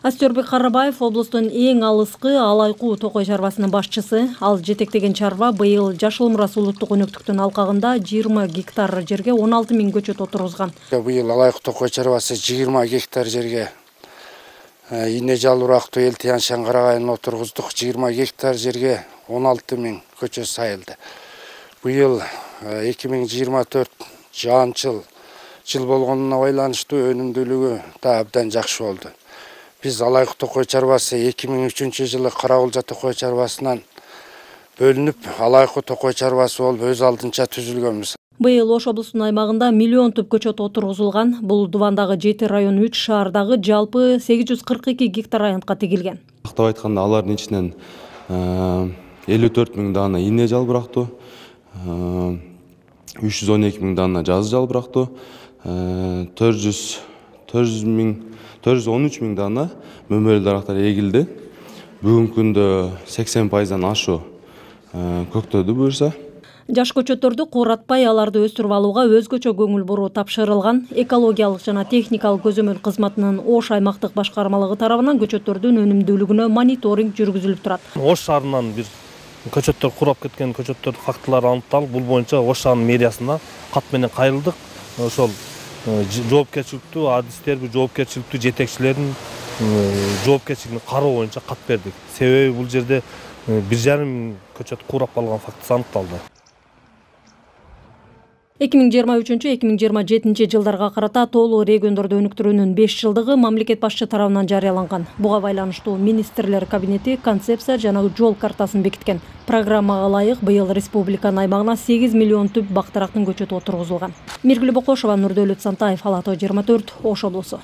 Астёрбек Карабаев облустун эң алыскы Алайкуу токой чарбасынын башчысы. Ал жетектеген чарба быйыл Жашыл Мурас улуттук өнөктүктүн алкагында 20 гектар жерге 16 000 көчөт отургузган. Быйыл Алайкуу токой чарбасы 20 гектар жерге ине жалбырактуу элтиян шаңгарагайын отургуздук. 20 гектар жерге 16 000 көчөт сайылды. Быйыл 2024 жаанчыл жыл болгонуна байланыштуу өнүмдүүлүгү да абдан жакшы болду. Biz Алайкуу токой чарбасы 2003 жылы Карагулжа токой чарбасынан бөлүнүп, Алайкуу токой чарбасы болуп өз алдынча түзүлгөнбүз. Быйыл Ош облусунун аймагында миллион түп көчөт отургузулган. Бул Дубандагы 7 район 3 шаардагы жалпы 842 гектар аянтка тегилген. Тактап айтканда алардын ичинен 54 000 дана ине жалбырактуу, 312 000 дана жазы жалбырактуу, 413 000 дана мөмөлүү дарактар эгилди. Бүгүнкү күндө 80%дан ашуу көктөдү буюрса. Жаш көчөттөрдү кууратпай, аларды өстүрүп алууга өзгөчө көңүл буруу тапшырылган. Экологиялык жана техникалык көзөмөл кызматынын Ош аймактык башкармалыгы тарабынан көчөттөрдүн өнүмдүүлүгүнө мониторинг жүргүзүлүп турат. Ош шаарынан бир көчөттөр курап кеткен көчөттөр фактылары аныкталып, бул боюнча Ош шаарынын мэриясына кат менен кайрылдык. Ошол жоопкерчиликтүү адистерди, жоопкерчиликтүү жетекчилердин жоопкерчилигин кароо боюнча кат бердик. Себеби бул жерде 1,5 көчөт курап алган фактысы аныкталды. 2023-2027 жылдарга карата тоолуу региондорду өнүктүрүүнүн 5 жылдыгы мамлекет башчы тарабынан жарыяланган. Буга байланыштуу министрлер кабинети концепция жана жол картасын бекиткен. Программага ылайык быйыл республиканын аймагына 8 миллион түп бактырактын көчөтү отургузулган. Миргүл Бокошова, Нурдөөлөт Сантаев, Ала Тоо 24, Ош облусу.